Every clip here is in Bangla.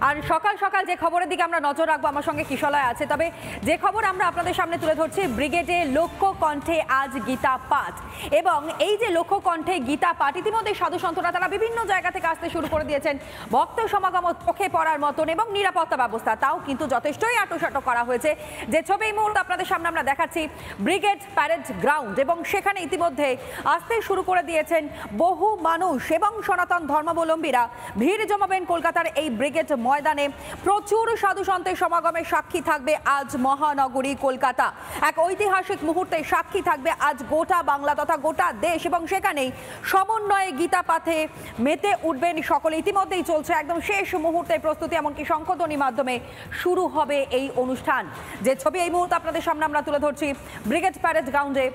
আর সকাল সকাল যে খবরের দিকে আমরা নজর রাখবো, আমার সঙ্গে কিশলয় আছে। তবে যে খবর আমরা আপনাদের সামনে তুলে ধরছি, ব্রিগেডে লক্ষ্য কণ্ঠে আজ গীতা পাঠ। এবং এই যে লক্ষ্য কণ্ঠে গীতা পাঠ, ইতিমধ্যে সাধু সন্তরা তারা বিভিন্ন জায়গা থেকে আসতে শুরু করে দিয়েছেন। ভক্ত সমাগম চোখে পড়ার মতন এবং নিরাপত্তা ব্যবস্থা তাও কিন্তু যথেষ্টই আঁটোসাঁটো করা হয়েছে। যে ছবি এই মুহূর্তে আপনাদের সামনে আমরা দেখাচ্ছি, ব্রিগেড প্যারেড গ্রাউন্ড, এবং সেখানে ইতিমধ্যে আসতে শুরু করে দিয়েছেন বহু মানুষ এবং সনাতন ধর্মাবলম্বীরা। ভিড় জমাবেন কলকাতার এই ব্রিগেড ময়দানে। প্রচুর সাধু সন্তের সমাগমে সাক্ষী থাকবে আজ মহানগরী কলকাতা। এক ঐতিহাসিক মুহূর্তে সাক্ষী থাকবে আজ গোটা বাংলা তথা গোটা দেশ, এবং সেখানেই সমন্বয়ে গীতা পাঠে মেতে উঠবেন সকলে। ইতিমধ্যেই চলছে একদম শেষ মুহূর্তে প্রস্তুতি, এমনকি শঙ্খধ্বনির মাধ্যমে শুরু হবে এই অনুষ্ঠান। যে ছবি এই মুহূর্তে আপনাদের সামনে আমরা তুলে ধরছি ব্রিগেড প্যারেড গ্রাউন্ডে,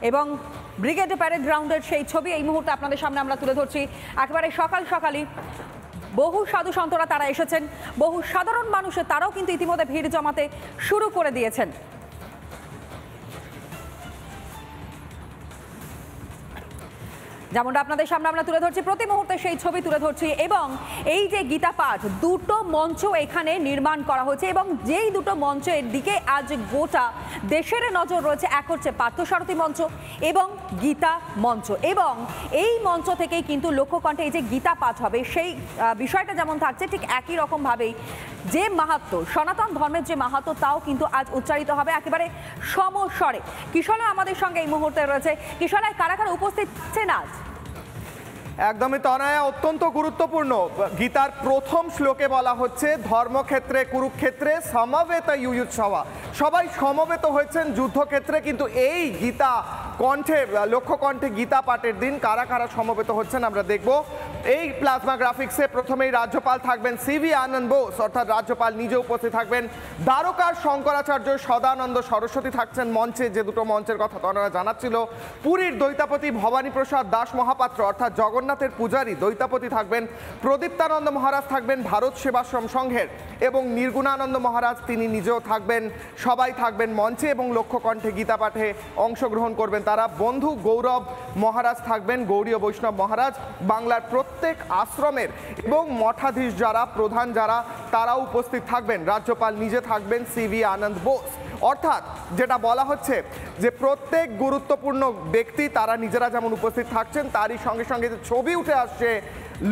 এবং ব্রিগেড প্যারেড গ্রাউন্ডের সেই ছবি এই মুহূর্তে আপনাদের সামনে আমরা তুলে ধরছি। একেবারে সকাল সকালই বহু সাধু সন্তরা তারা এসেছেন, বহু সাধারণ মানুষের তারাও কিন্তু ইতিমধ্যে ভিড় জমাতে শুরু করে দিয়েছেন। যেমনটা আপনাদের সামনে আমরা তুলে ধরছি, প্রতি মুহূর্তে সেই ছবি তুলে ধরছি। এবং এই যে গীতা পাঠ, দুটো মঞ্চ এখানে নির্মাণ করা হয়েছে, এবং যেই দুটো মঞ্চের দিকে আজ গোটা দেশের নজর রয়েছে, এক হচ্ছে পার্থসারথী মঞ্চ এবং গীতা মঞ্চ। এবং এই মঞ্চ থেকেই কিন্তু লক্ষ্যকণ্ঠে এই যে গীতা পাঠ হবে, সেই বিষয়টা যেমন থাকছে ঠিক একই রকমভাবেই যে মাহাত্ম্য, সনাতন ধর্মের যে মাহাত্ম্য, তাও কিন্তু আজ উচ্চারিত হবে একেবারে সমস্বরে। কিশলয় আমাদের সঙ্গে এই মুহূর্তে রয়েছে। কিশলয়, কারা কারা উপস্থিত আছেন আজ? একদমই তনয়া, অত্যন্ত গুরুত্বপূর্ণ। গীতার প্রথম শ্লোকে বলা হচ্ছে, ধর্মক্ষেত্রে কুরুক্ষেত্রে সমবেত ইয়ুৎসবা। সবাই সমবেত হয়েছেন যুদ্ধক্ষেত্রে, কিন্তু এই গীতা কণ্ঠে, লক্ষ্য কণ্ঠে গীতা পাঠের দিন কারা কারা সমবেত হচ্ছেন আমরা দেখব। এই প্লাজমা গ্রাফিক্সে প্রথমেই রাজ্যপাল থাকবেন সিভি আনন্দ বোস, অর্থাৎ রাজ্যপাল নিজে উপস্থিত থাকবেন। দ্বারকার শঙ্করাচার্য সদানন্দ সরস্বতী থাকছেন মঞ্চে, যে দুটো মঞ্চের কথা তনয়া জানাচ্ছিল। পুরীর দৈতাপতি ভবানী প্রসাদ দাস মহাপাত্র, অর্থাৎ জগন্নাথের পূজারী দৈতাপতি থাকবেন। প্রদীপ্তানন্দ মহারাজ থাকবেন ভারত সেবাশ্রম সংঘের, এবং নির্গুণানন্দ মহারাজ তিনি নিজেও থাকবেন। সবাই থাকবেন মঞ্চে এবং লক্ষ্য কণ্ঠে গীতা পাঠে অংশগ্রহণ করবেন তারা। বন্ধু গৌরব মহারাজ থাকবেন, গৌড়ীয় বৈষ্ণব মহারাজ। বাংলার প্রত্যেক আশ্রমের এবং মঠাধীশ যারা, প্রধান যারা, তারাও উপস্থিত থাকবেন। রাজ্যপাল নিজে থাকবেন সিভি আনন্দ বোস। অর্থাৎ যেটা বলা হচ্ছে যে প্রত্যেক গুরুত্বপূর্ণ ব্যক্তি তারা নিজেরা যেমন উপস্থিত থাকছেন, তারই সঙ্গে সঙ্গে যে ছবি উঠে আসছে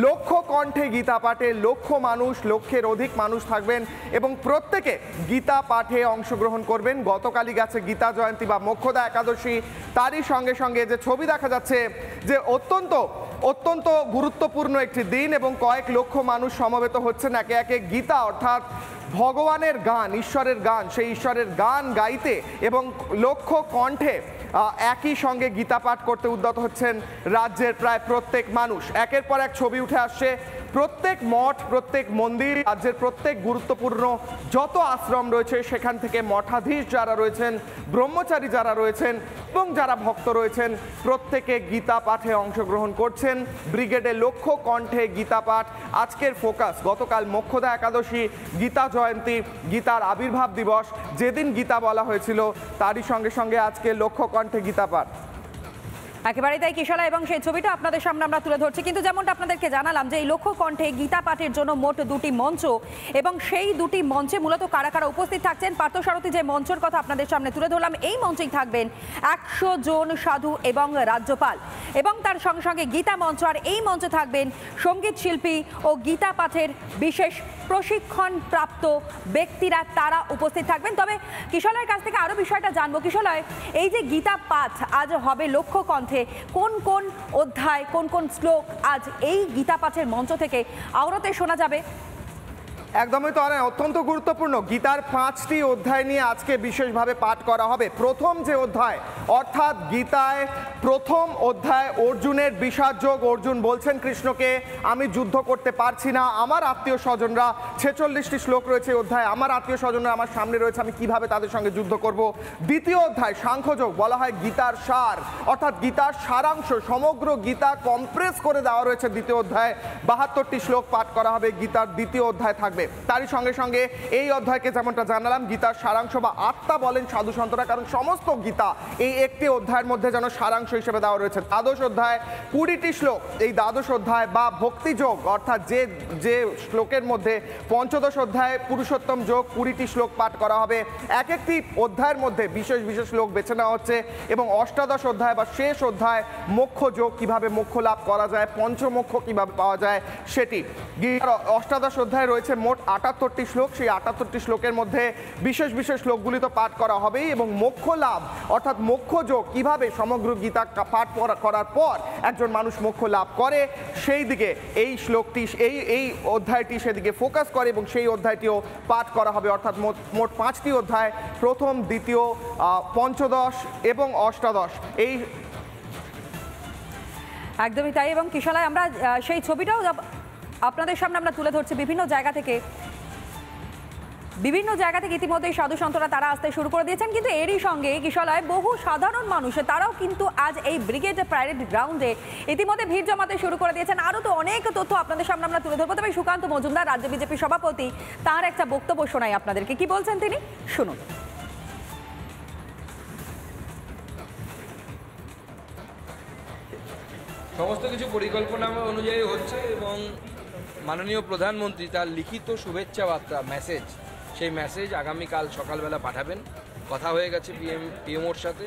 লক্ষ্য কণ্ঠে গীতা পাঠে, লক্ষের অধিক মানুষ থাকবেন এবং প্রত্যেকে গীতা পাঠে অংশগ্রহণ করবেন। গতকালই গেছে গীতা জয়ন্তী বা মোক্ষদা একাদশী, তারই সঙ্গে সঙ্গে যে ছবি দেখা যাচ্ছে যে অত্যন্ত গুরুত্বপূর্ণ একটি দিন, এবং কয়েক লক্ষ মানুষ সমবেত হচ্ছেন একে একে গীতা, অর্থাৎ ভগবানের গান, ঈশ্বরের গান, সেই ঈশ্বরের গান গাইতে এবং লক্ষ্য কণ্ঠে একই সঙ্গে গীতা পাঠ করতে উদ্যত হচ্ছেন রাজ্যের প্রায় প্রত্যেক মানুষ। একের পর এক ছবি উঠে আসছে, প্রত্যেক মঠ, প্রত্যেক মন্দির, রাজ্যের প্রত্যেক গুরুত্বপূর্ণ যত আশ্রম রয়েছে সেখান থেকে মঠাধীশ যারা রয়েছেন, ব্রহ্মচারী যারা রয়েছেন এবং যারা ভক্ত রয়েছেন, প্রত্যেকে গীতা পাঠে অংশগ্রহণ করছেন। ব্রিগেডে লক্ষ্য কণ্ঠে গীতা পাঠ আজকের ফোকাস। গতকাল মোক্ষদা একাদশী, গীতা জয়ন্তী, গীতার আবির্ভাব দিবস, যেদিন গীতা বলা হয়েছিল, তারই সঙ্গে সঙ্গে আজকে লক্ষ্য কণ্ঠে গীতা পাঠ। একেবারেই তাই কিশলা, এবং সেই ছবিটা আপনাদের সামনে আমরা তুলে ধরছি। কিন্তু যেমনটা আপনাদেরকে জানালাম যে এই লক্ষ্য কণ্ঠে গীতা পাঠের জন্য মোট দুটি মঞ্চ, এবং সেই দুটি মঞ্চে মূলত কারা কারা উপস্থিত থাকছেন। পার্থসারথী যে মঞ্চের কথা আপনাদের সামনে তুলে ধরলাম, এই মঞ্চেই থাকবেন 100 জন সাধু এবং রাজ্যপাল, এবং তার সঙ্গে সঙ্গে গীতা মঞ্চ। আর এই মঞ্চে থাকবেন সঙ্গীত শিল্পী ও গীতা পাঠের বিশেষ প্রশিক্ষণ প্রাপ্ত ব্যক্তিরা, তারা উপস্থিত থাকবেন। তবে কিশলয়ের কাছ থেকে আরও বিষয়টা জানবো। কিশলয়, এই যে গীতা পাঠ আজ হবে লক্ষ্য কণ্ঠে, কোন কোন অধ্যায়, কোন কোন শ্লোক আজ এই গীতা পাঠের মঞ্চ থেকে আওড়াতে শোনা যাবে? একদমই তো, অত্যন্ত গুরুত্বপূর্ণ। গীতার 5টি অধ্যায় নিয়ে আজকে বিশেষভাবে পাঠ করা হবে। প্রথম যে অধ্যায়, অর্থাৎ গীতায় প্রথম অধ্যায় অর্জুনের বিষাদ যোগ। অর্জুন বলছেন কৃষ্ণকে, আমি যুদ্ধ করতে পারছি না, আমার আত্মীয় স্বজনরা, 46টি শ্লোক রয়েছে অধ্যায়, আমার আত্মীয় স্বজনরা আমার সামনে রয়েছে, আমি কিভাবে তাদের সঙ্গে যুদ্ধ করব। দ্বিতীয় অধ্যায় সাংখ্যযোগ, বলা হয় গীতার সার, অর্থাৎ গীতার সারাংশ, সমগ্র গীতা কম্প্রেস করে দেওয়া রয়েছে দ্বিতীয় অধ্যায়। 72টি শ্লোক পাঠ করা হবে। গীতার দ্বিতীয় অধ্যায় থাকবে থাকবে। তারই সঙ্গে সঙ্গে এই অধ্যায়কে যেমনটা জানালাম গীতার সারাংশ বা আত্মা বলেন সাধু সন্তরা, কারণ সমস্ত গীতা এই একটি অধ্যায়ের মধ্যে যেন সারাংশ হিসেবে দেওয়া রয়েছে। দ্বাদশ অধ্যায় 20টি শ্লোক, এই দ্বাদশ অধ্যায় বা ভক্তিযোগ অর্থাৎ যে শ্লোকের মধ্যে পঞ্চদশ অধ্যায় পুরুষোত্তম যোগ 20টি শ্লোক পাঠ করা হবে। এক একটি অধ্যায়ের মধ্যে বিশেষ বিশেষ শ্লোক বেছে নেওয়া হচ্ছে এবং অষ্টাদশ অধ্যায় বা শেষ অধ্যায় মোক্ষ যোগ, কিভাবে মোক্ষ লাভ করা যায়, পঞ্চমোক্ষ কিভাবে পাওয়া যায় সেটি। গীতার অষ্টাদশ অধ্যায় রয়েছে মোট 78টি শ্লোক, সেই 78টি শ্লোকের মধ্যে বিশেষ বিশেষ শ্লোকগুলি তো পাঠ করা হবেই এবং মোক্ষ লাভ অর্থাৎ মোক্ষ যোগ কিভাবে সমগ্র গীতা পাঠ করার পর একজন মানুষ মোক্ষ লাভ করে সেই দিকে এই শ্লোকটি এই অধ্যায়টি সেদিকে ফোকাস করে এবং সেই অধ্যায়টিও পাঠ করা হবে। অর্থাৎ মোট 5টি অধ্যায়, প্রথম, দ্বিতীয়, পঞ্চদশ এবং অষ্টাদশ। এই একদমই তাই। এবং কিশলয় আমরা সেই ছবিটাও আপনাদের সামনে আমরা তুলে ধরছি বিভিন্ন জায়গা থেকে ইতিমধ্যে সাধু সন্তরা তারা আসতে শুরু করে দিয়েছেন। কিন্তু এরই সঙ্গে কিশলয় বহু সাধারণ মানুষ তারাও কিন্তু আজ এই ব্রিগেড প্যারেড গ্রাউন্ডে ইতিমধ্যে ভিড় জমাতে শুরু করে দিয়েছেন। আরও তো অনেক তথ্য আপনাদের সামনে আমরা তুলে ধরবো, তবে সুকান্ত মজুমদার রাজ্য বিজেপি সভাপতি তার একটা বক্তব্য শোনাই আপনাদেরকে। কি বলছেন তিনি, শুনুন। সমস্ত কিছু পরিকল্পনা অনুযায়ী হচ্ছে এবং মাননীয় প্রধানমন্ত্রী তার লিখিত শুভেচ্ছা বার্তা মেসেজ, সেই মেসেজ আগামীকাল সকালবেলা পাঠাবেন। কথা হয়ে গেছে পিএমওর সাথে,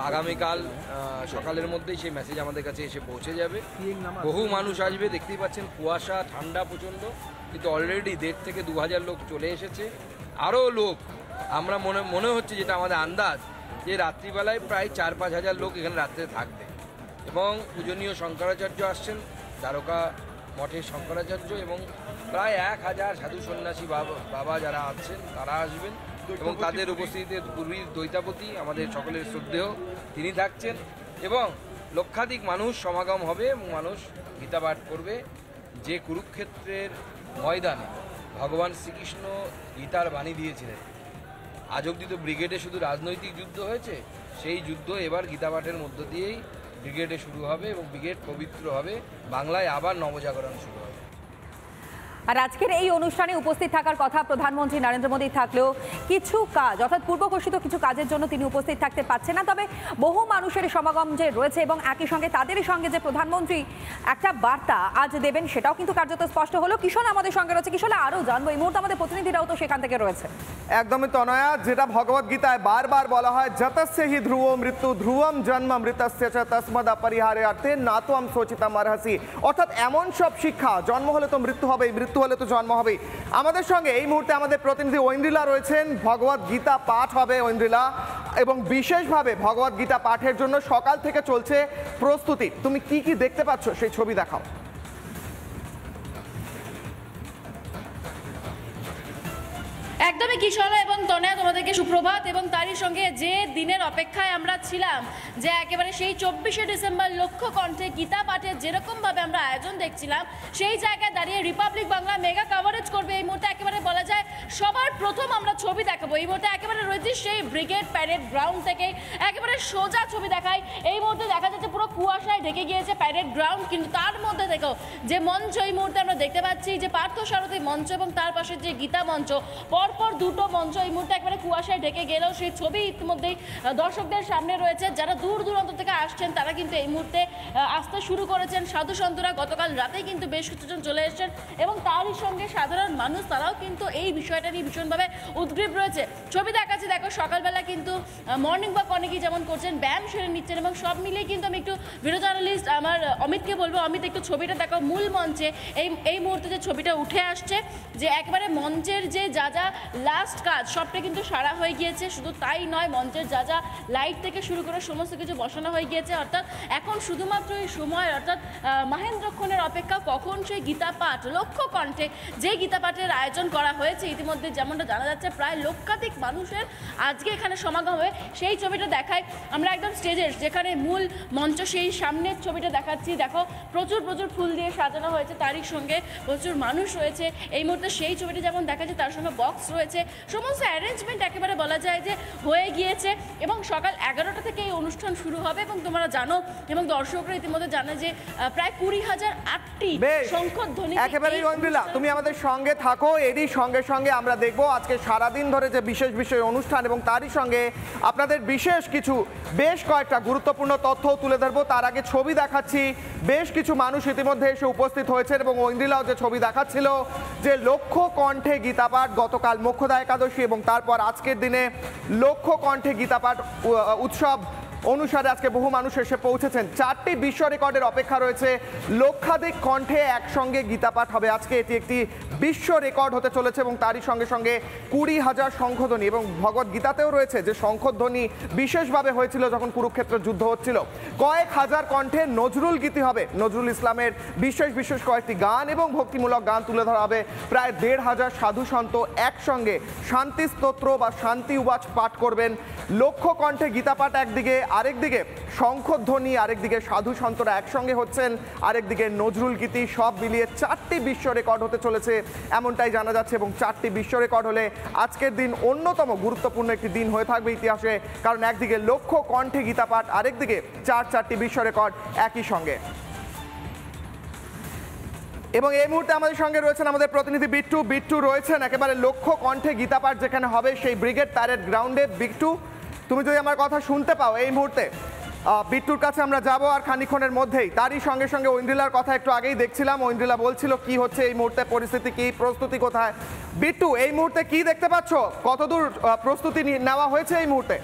আগামীকাল সকালের মধ্যেই সেই মেসেজ আমাদের কাছে এসে পৌঁছে যাবে। বহু মানুষ আসবে, দেখতেই পাচ্ছেন কুয়াশা, ঠান্ডা প্রচণ্ড, কিন্তু অলরেডি 1,500 থেকে 2,000 লোক চলে এসেছে। আরও লোক আমরা মনে হচ্ছে, যেটা আমাদের আন্দাজ, যে রাত্রিবেলায় প্রায় 4-5 হাজার লোক এখানে রাত্রে থাকবে এবং পূজনীয় শঙ্করাচার্য আসছেন, দ্বারকা মঠের শঙ্করাচার্য, এবং প্রায় 1000 সাধু সন্ন্যাসী বাবা যারা আছেন তারা আসবেন এবং তাদের উপস্থিতিতে পূর্বীর দৈতাপতি আমাদের সকলের শ্রদ্ধেয় তিনি থাকছেন এবং লক্ষাধিক মানুষ সমাগম হবে এবং মানুষ গীতা পাঠ করবে। যে কুরুক্ষেত্রের ময়দানে ভগবান শ্রীকৃষ্ণ গীতার বাণী দিয়েছিলেন, আজ অবধি তো ব্রিগেডে শুধু রাজনৈতিক যুদ্ধ হয়েছে, সেই যুদ্ধ এবার গীতা পাঠের মধ্য দিয়েই ব্রিগেডে শুরু হবে এবং ব্রিগেড পবিত্র হবে, বাংলায় আবার নবজাগরণ শুরু হবে। আর আজকের এই অনুষ্ঠানে উপস্থিত থাকার কথা প্রধানমন্ত্রী নরেন্দ্র মোদী থাকলেও কিছু কাজ অর্থাৎ পূর্ব ঘোষিত কিছু কাজের জন্য তিনি উপস্থিত থাকতে পারছেন না। তবে বহু মানুষের সমাগম যে রয়েছে এবং একই সঙ্গে তাদের সঙ্গে যে প্রধানমন্ত্রী একটা বার্তা আজ দেবেন সেটাও কিন্তু কার্যত স্পষ্ট হলো। কিশোর আমাদের সঙ্গে রয়েছে, কিশোর আরও জানবো, এই মুহূর্তে আমাদের প্রতিনিধিরাও তো সেখান থেকে রয়েছে। একদমই তনয়া, যেটা ভগবদ্গীতায় বারবার বলা হয়, যতস্য হি ধ্রুব মৃত্যু ধ্রুবম জন্ম মৃতস্য চ তস্মাদ অপরিহার্যার্থে না তো আম শোচিতাম অর্হসি। অর্থাৎ এমন সব শিক্ষা, জন্ম হলে তো মৃত্যু হবেই, মৃত্যু হলে তো জন্ম হবেই। আমাদের সঙ্গে এই মুহূর্তে আমাদের প্রতিনিধি ঐন্দ্রিলা রয়েছেন, ভগবদ্গীতা পাঠ হবে ঐন্দ্রিলা, এবং বিশেষভাবে ভগবদ্গীতা পাঠের জন্য সকাল থেকে চলছে প্রস্তুতি। তুমি কি কি দেখতে পাচ্ছ সেই ছবি দেখাও। একদমই কিশোর এবং তনয়া, তোমাদেরকে সুপ্রভাত। এবং তারই সঙ্গে যে দিনের অপেক্ষায় আমরা ছিলাম, যে একেবারে সেই 24শে ডিসেম্বর লক্ষ্য কণ্ঠে গীতা পাঠের যেরকমভাবে আমরা আয়োজন দেখছিলাম, সেই জায়গায় দাঁড়িয়ে রিপাবলিক বাংলা মেগা কাভারেজ করবে। এই মুহূর্তে একেবারে বলা যায় সবার প্রথম আমরা ছবি দেখাবো। এই মুহূর্তে একেবারে রয়েছে সেই ব্রিগেড প্যারেড গ্রাউন্ড থেকে, একেবারে সোজা ছবি দেখাই। এই মুহূর্তে দেখা যাচ্ছে পুরো কুয়াশায় ঢেকে গিয়েছে প্যারেড গ্রাউন্ড, কিন্তু তার মধ্যে দেখো যে মঞ্চ এই মুহূর্তে আমরা দেখতে পাচ্ছি, যে পার্থসারথী মঞ্চ এবং তার পাশে যে গীতা মঞ্চ, পরপর দুটো মঞ্চ এই মুহূর্তে একবারে কুয়াশায় ঢেকে গেলেও সেই ছবি ইতিমধ্যেই দর্শকদের সামনে রয়েছে। যারা দূর দূরান্ত থেকে আসছেন তারা কিন্তু এই মুহূর্তে আসতে শুরু করেছেন। সাধু সন্তরা গতকাল রাতেই কিন্তু বেশ কিছুজন চলে এসেছেন এবং তারই সঙ্গে সাধারণ মানুষ তারাও কিন্তু এই বিষয়টা নিয়ে ভীষণভাবে উদ্গ্রীব রয়েছে। ছবি দেখাচ্ছি, দেখো সকালবেলা কিন্তু মর্নিং ওয়াক অনেকেই যেমন করছেন, ব্যায়াম সেরে নিচ্ছেন এবং সব মিলিয়ে কিন্তু আমি একটু ভিডিও জার্নালিস্ট আমার অমিতকে বলবো, অমিত একটু ছবিটা দেখো। মূল মঞ্চে এই মুহূর্তে যে ছবিটা উঠে আসছে, যে একেবারে মঞ্চের যে যা যা লাস্ট কাজ সবটা কিন্তু সারা হয়ে গিয়েছে। শুধু তাই নয়, মঞ্চের যা যা লাইট থেকে শুরু করে সমস্ত কিছু বসানো হয়ে গিয়েছে। অর্থাৎ এখন শুধুমাত্র এই সময় অর্থাৎ মহেন্দ্রক্ষণের অপেক্ষা, কখন সেই গীতা পাঠ লক্ষ্য কণ্ঠে যে গীতা পাঠের আয়োজন করা হয়েছে। ইতিমধ্যে যেমনটা জানা যাচ্ছে প্রায় লক্ষাধিক মানুষের আজকে এখানে সমাগম হবে। সেই ছবিটা দেখায় আমরা একদম স্টেজের যেখানে মূল মঞ্চ, সেই সামনের ছবিটা দেখাচ্ছি। দেখো প্রচুর ফুল দিয়ে সাজানো হয়েছে, তারই সঙ্গে প্রচুর মানুষ রয়েছে এই মুহূর্তে। সেই ছবিটা যেমন দেখাচ্ছে তার সঙ্গে বক্স রয়েছে সমস্ত অ্যারেঞ্জমেন্ট একেবারে বলা যায় যে হয়ে গিয়েছে এবং সকাল 11টা থেকে এই অনুষ্ঠান শুরু হবে এবং তোমরা জানো এবং দর্শকরা ইতিমধ্যে জানে যে প্রায় 20,008টি শঙ্খধ্বনি। একেবারেই ঐন্দ্রিলা, তুমি আমাদের সঙ্গে থাকো। এরই সঙ্গে সঙ্গে আমরা দেখব আজকে সারাদিন ধরে যে বিশেষ বিশেষ অনুষ্ঠান এবং তারই সঙ্গে আপনাদের বিশেষ কিছু বেশ কয়েকটা গুরুত্বপূর্ণ তথ্য তুলে ধরবো। তার আগে ছবি দেখাচ্ছি, বেশ কিছু মানুষ ইতিমধ্যে এসে উপস্থিত হয়েছেন এবং ঐন্দ্রিলাও যে ছবি দেখাচ্ছিল যে লক্ষ কণ্ঠে গীতাপাঠ গতকাল মোক্ষদা একাদশী এবং তারপর আজকের দিনে লক্ষ কণ্ঠে গীতাপাঠ উৎসব অনুসারে আজকে বহু মানুষ এসে পৌঁছেছেন। 4টি বিশ্ব রেকর্ডের অপেক্ষা রয়েছে। লক্ষাধিক কণ্ঠে একসঙ্গে গীতাপাঠ হবে আজকে, এটি একটি বিশ্ব রেকর্ড হতে চলেছে এবং তারই সঙ্গে সঙ্গে 20,000 শঙ্খধ্বনি এবং ভগবদ গীতাতেও রয়েছে যে শঙ্খধ্বনি বিশেষভাবে হয়েছিল যখন কুরুক্ষেত্র যুদ্ধ হচ্ছিল। কয়েক হাজার কণ্ঠে নজরুল গীতি হবে, নজরুল ইসলামের বিশেষ বিশেষ কয়েকটি গান এবং ভক্তিমূলক গান তুলে ধরা হবে। প্রায় 1,500 সাধু সন্ত একসঙ্গে শান্তি স্তোত্র বা শান্তি উবাচ পাঠ করবেন। লক্ষ কণ্ঠে গীতাপাঠ একদিকে, আরেকদিকে শঙ্খধ্বনি, আরেকদিকে সাধু সন্তরা একসঙ্গে হচ্ছেন, আরেকদিকে নজরুল গীতি, সব মিলিয়ে 4টি বিশ্ব রেকর্ড হতে চলেছে এমনটাই জানা যাচ্ছে। এবং 4টি বিশ্ব রেকর্ড হলে আজকের দিন অন্যতম গুরুত্বপূর্ণ একটি দিন হয়ে থাকবে ইতিহাসে, কারণ একদিকে লক্ষ কণ্ঠে গীতাপাঠ, আরেকদিকে 4টি বিশ্ব রেকর্ড একই সঙ্গে। এবং এই মুহূর্তে আমাদের সঙ্গে রয়েছেন আমাদের প্রতিনিধি বিট্টু। বিট্টু রয়েছেন একেবারে লক্ষ কণ্ঠে গীতাপাঠ যেখানে হবে সেই ব্রিগেড প্যারেড গ্রাউন্ডে। বিট্টু, তুমি যদি আমার কথা শুনতে পাও এই মুহূর্তে, বিট্টুর কাছে আমরা যাব আর খানিক্ষণের মধ্যেই। তারই সঙ্গে সঙ্গে ঐন্দ্রিলার কথা একটু আগেই দেখছিলাম, ঐন্দ্রিলা বলছিল কি হচ্ছে এই মুহূর্তে, পরিস্থিতি কি, প্রস্তুতি কোথায়। বিট্টু, এই মুহূর্তে কি দেখতে পাচ্ছ, কতদূর প্রস্তুতি নেওয়া হয়েছে এই মুহূর্তে?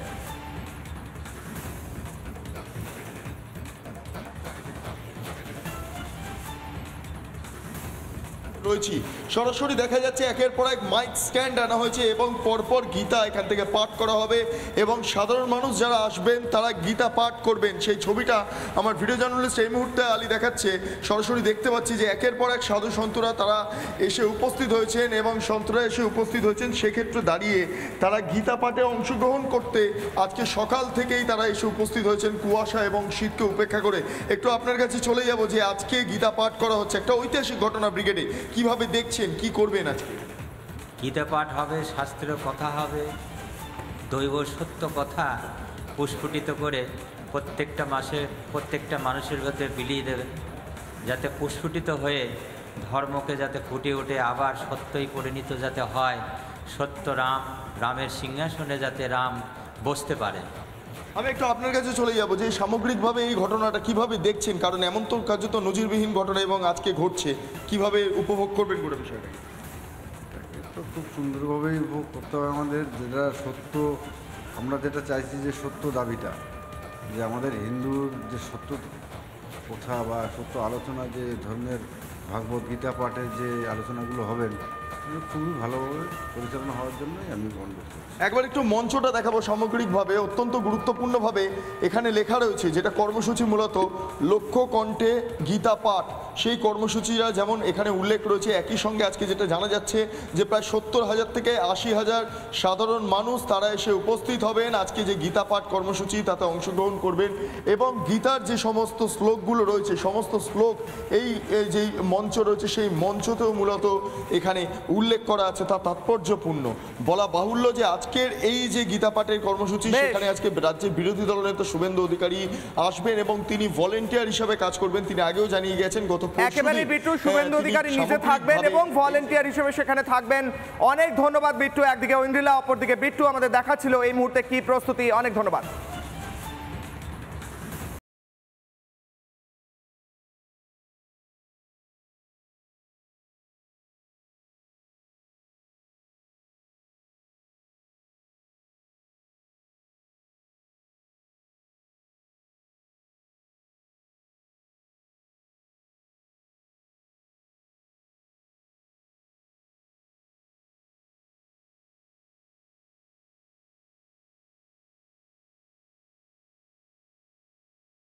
রয়েছি সরাসরি দেখা যাচ্ছে একের পর এক মাইক স্ট্যান্ড আনা হয়েছে এবং পরপর গীতা এখান থেকে পাঠ করা হবে এবং সাধারণ মানুষ যারা আসবেন তারা গীতা পাঠ করবেন। সেই ছবিটা আমার ভিডিও জার্নালিস্ট এই মুহূর্তে আলী দেখাচ্ছে। সরাসরি দেখতে পাচ্ছি যে একের পর এক সাধু সন্তরা তারা এসে উপস্থিত হয়েছেন এবং সন্তরা এসে উপস্থিত হয়েছেন। সেক্ষেত্রে দাঁড়িয়ে তারা গীতা পাঠে অংশগ্রহণ করতে আজকে সকাল থেকেই তারা এসে উপস্থিত হয়েছেন কুয়াশা এবং শীতকে উপেক্ষা করে। একটু আপনার কাছে চলে যাব যে আজকে গীতা পাঠ করা হচ্ছে, একটা ঐতিহাসিক ঘটনা ব্রিগেডে, কিভাবে দেখছেন, কি করবেন আজকে? গীতা পাঠ হবে, শাস্ত্রের কথা হবে, দৈব সত্য কথা প্রস্ফুটিত করে প্রত্যেকটা মানুষের মধ্যে বিলিয়ে দেবেন, যাতে প্রস্ফুটিত হয়ে ধর্মকে যাতে ফুটে ওঠে, আবার সত্যই পরিণত যাতে হয়, সত্য রামের সিংহাসনে যাতে রাম বসতে পারে। আমি একটু আপনার কাছে চলে যাব যে সামগ্রিকভাবে এই ঘটনাটা কিভাবে দেখছেন, কারণ এমন তো কার্যত নজিরবিহীন ঘটনা এবং আজকে ঘটছে, কিভাবে উপভোগ করবেন গোটা বিষয়টা? তো খুব সুন্দরভাবেই উপভোগ করতে হবে আমাদের, যেটা সত্য, আমরা যেটা চাইছি যে সত্য দাবিটা, যে আমাদের হিন্দুর যে সত্য কথা বা সত্য আলোচনা, যে ধর্মের ভাগবত গীতা পাঠের যে আলোচনাগুলো হবেন খুবই ভালোভাবে পরিচালনা হওয়ার জন্যই আমি মনে করছি। একবার একটু মঞ্চটা দেখাবো সামগ্রিকভাবে। অত্যন্ত গুরুত্বপূর্ণভাবে এখানে লেখা রয়েছে, যেটা কর্মসূচি মূলত লক্ষ কণ্ঠে গীতা পাঠ, সেই কর্মসূচিরা যেমন এখানে উল্লেখ রয়েছে। একই সঙ্গে আজকে যেটা জানা যাচ্ছে যে প্রায় 70,000 থেকে 80,000 সাধারণ মানুষ তারা এসে উপস্থিত হবেন আজকে যে গীতা পাঠ কর্মসূচি, তাতে অংশগ্রহণ করবেন এবং গীতার যে সমস্ত শ্লোকগুলো রয়েছে, সমস্ত শ্লোক এই যেই মঞ্চ রয়েছে সেই মঞ্চতেও মূলত এখানে উল্লেখ করা আছে। তা তাৎপর্যপূর্ণ। বলা বাহুল্য যে আজকের এই যে গীতা পাঠের কর্মসূচি, সেখানে আজকে রাজ্যের বিরোধী দলনেতা শুভেন্দু অধিকারী আসবেন এবং তিনি ভলেন্টিয়ার হিসেবে কাজ করবেন। তিনি আগেও জানিয়ে গেছেন গত একেবারেই বিট্টু, শুভেন্দু অধিকারী নিজে থাকবেন এবং ভলেন্টিয়ার হিসেবে সেখানে থাকবেন। অনেক ধন্যবাদ বিট্টু। একদিকে ঐন্দ্রিলা, অপরদিকে বিট্টু আমাদের দেখাচ্ছিল এই মুহূর্তে কি প্রস্তুতি। অনেক ধন্যবাদ।